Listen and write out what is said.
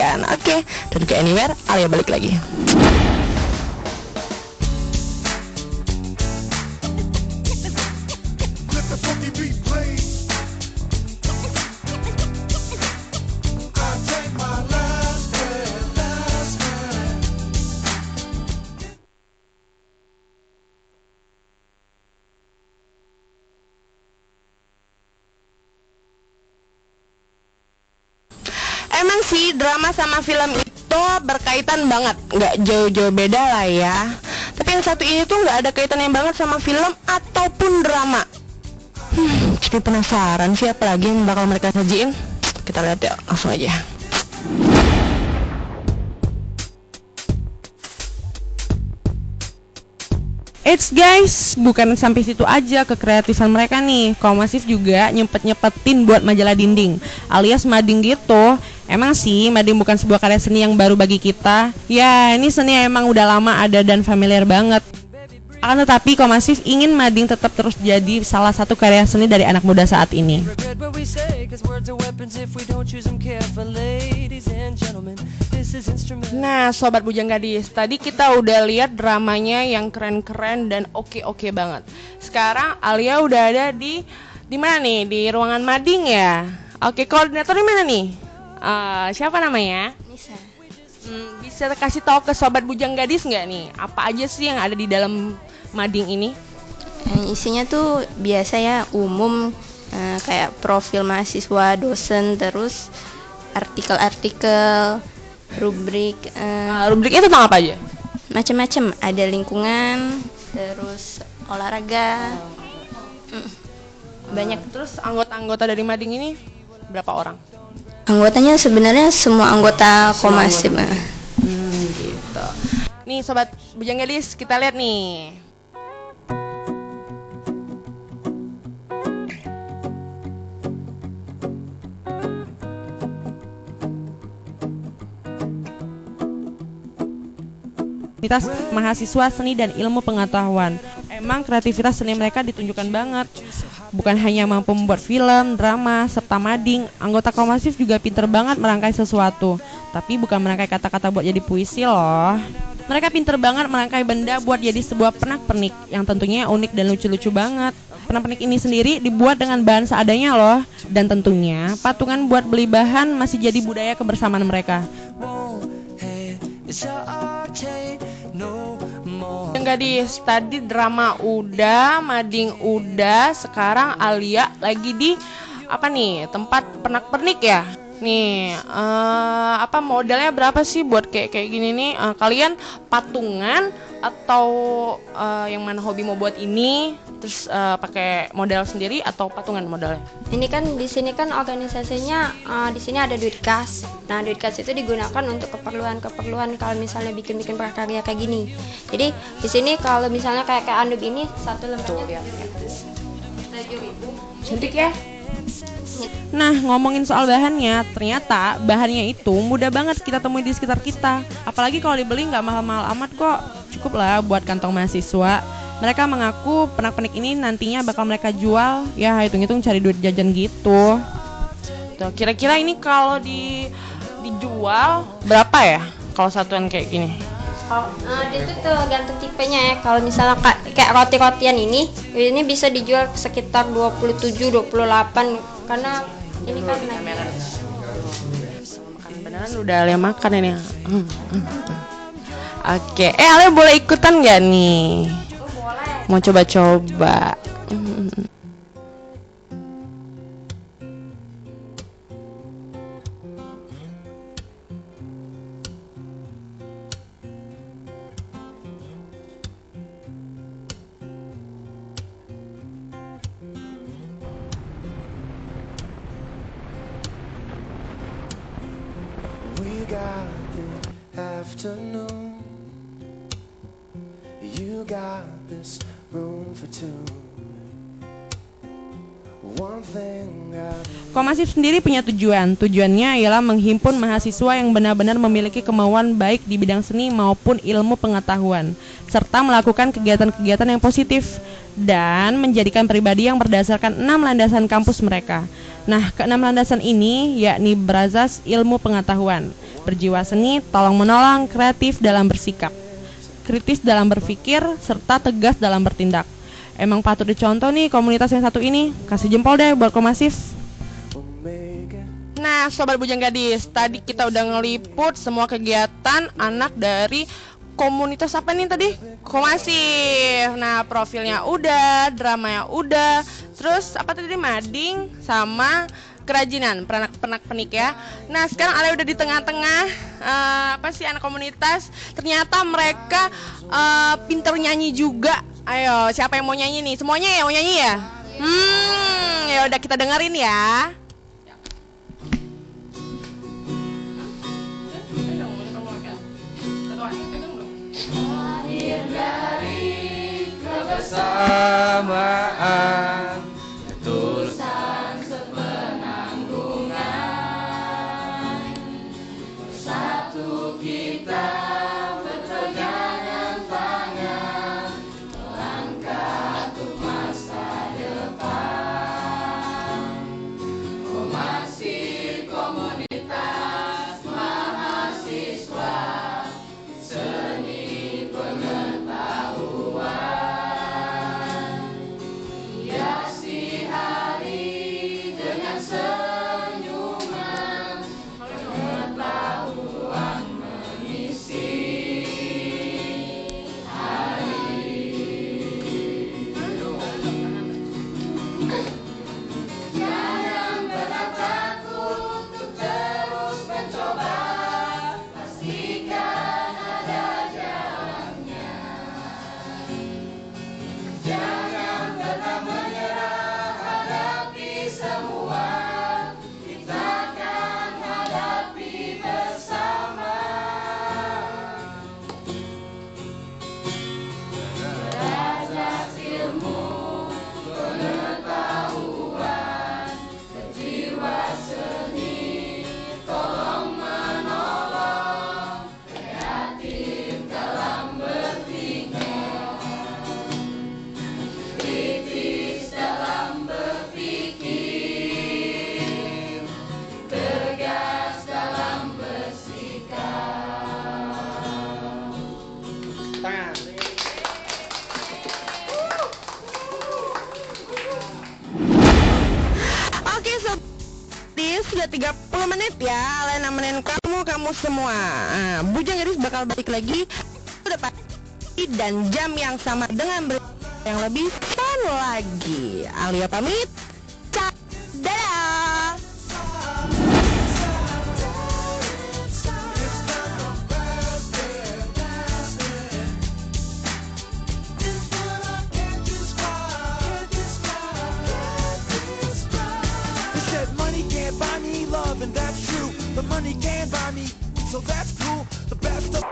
Kan, oke. Dan ke Anywhere, Alia balik lagi. Emang sih drama sama film itu berkaitan banget, nggak jauh-jauh beda lah ya. Tapi yang satu ini tuh nggak ada kaitannya banget sama film ataupun drama. Jadi penasaran sih apa lagi yang bakal mereka sajiin. Kita lihat ya, langsung aja. Eits guys, bukan sampai situ aja kekreatifan mereka nih. Komasiv juga nyempet-nyepetin buat majalah dinding, alias mading gitu. Emang sih mading bukan sebuah karya seni yang baru bagi kita. Ya, ini seni yang emang udah lama ada dan familiar banget. Akan tetapi Komasiv ingin mading tetap terus jadi salah satu karya seni dari anak muda saat ini. Nah, sobat Bujang Gadis, tadi kita udah lihat dramanya yang keren-keren dan oke-oke banget. Sekarang Alia udah ada di mana nih? Di ruangan mading ya. Oke, koordinator di mana nih? Siapa namanya? Nisa. Bisa kasih tahu ke sobat Bujang Gadis nggak nih? Apa aja sih yang ada di dalam mading ini? Isinya tuh biasa ya, umum, kayak profil mahasiswa, dosen, terus artikel-artikel, rubrik, Rubriknya tentang apa aja? macam-macam. Ada lingkungan, terus olahraga, banyak. Terus anggota-anggota dari mading ini berapa orang? Anggotanya sebenarnya semua anggota Komasiv. Gitu. Nih sobat Bujang Gadis, kita lihat nih. Kreativitas mahasiswa seni dan ilmu pengetahuan. Emang kreativitas seni mereka ditunjukkan banget. Bukan hanya mampu membuat film, drama, serta mading, anggota Komasiv juga pinter banget merangkai sesuatu. Tapi bukan merangkai kata-kata buat jadi puisi loh. Mereka pinter banget merangkai benda buat jadi sebuah pernak-pernik yang tentunya unik dan lucu-lucu banget. Pernak-pernik ini sendiri dibuat dengan bahan seadanya loh. Dan tentunya patungan buat beli bahan masih jadi budaya kebersamaan mereka. Yang Gadis, tadi drama udah, mading udah, sekarang Alia lagi di apa nih? Tempat pernak-pernik ya. Nih, apa modalnya berapa sih buat kayak gini nih? Kalian patungan atau yang mana hobi mau buat ini? Terus pakai modal sendiri atau patungan modalnya? Ini kan di sini kan organisasinya, di sini ada duit kas. Nah, duit kas itu digunakan untuk keperluan kalau misalnya bikin prakarya kayak gini. Jadi di sini kalau misalnya kayak anduk ini satu lembarnya 7.000. Cantik ya? Nah, ngomongin soal bahannya, ternyata bahannya itu mudah banget kita temui di sekitar kita. Apalagi kalau dibeli nggak mahal-mahal amat kok. Cukup lah buat kantong mahasiswa. Mereka mengaku pernak-pernik ini nantinya bakal mereka jual, ya hitung-hitung cari duit jajan gitu. Tuh, kira-kira ini kalau dijual berapa ya kalau satuan kayak gini? Itu tergantung tipenya ya. Kalau misalnya kayak roti-rotian ini bisa dijual sekitar 27-28 karena ini kan makan beneran udah Alia makan ini. Oke, Alia boleh ikutan nggak nih? Mau coba-coba. We got the afternoon. You got this room for two. One thing Komasiv sendiri punya tujuan. Tujuannya ialah menghimpun mahasiswa yang benar-benar memiliki kemauan baik di bidang seni maupun ilmu pengetahuan, serta melakukan kegiatan-kegiatan yang positif dan menjadikan pribadi yang berdasarkan 6 landasan kampus mereka. Nah, ke-6 landasan ini yakni berazas ilmu pengetahuan. berjiwa seni, tolong-menolong, kreatif dalam bersikap, kritis dalam berpikir, serta tegas dalam bertindak. Emang patut dicontoh nih komunitas yang satu ini. Kasih jempol deh buat Komasif. Nah, Sobat Bujang Gadis, tadi kita udah ngeliput semua kegiatan anak dari komunitas apa nih tadi? Komasif. Nah, profilnya udah, dramanya udah, terus apa tadi, mading sama kerajinan, pernak-pernik ya. Nah, sekarang Ale udah di tengah-tengah anak komunitas. Ternyata mereka pinter nyanyi juga. Ayo, siapa yang mau nyanyi nih? Semuanya ya mau nyanyi ya? Ya udah kita dengerin ya. Kebersamaan, ketulusan sepenanggungan, bersatu kita berpegangan tangan, melangkah untuk masa depan. Masih komunitas mahasiswa seni pengetahuan. Oke, sudah 30 menit ya Ale nemenin kamu semua. Bujang Gadis bakal balik lagi udah pasti dan jam yang sama dengan yang lebih fun lagi. Alia pamit. Dadah. They said money can't buy me love, and that's true. The money can buy me, so that's cool. The best of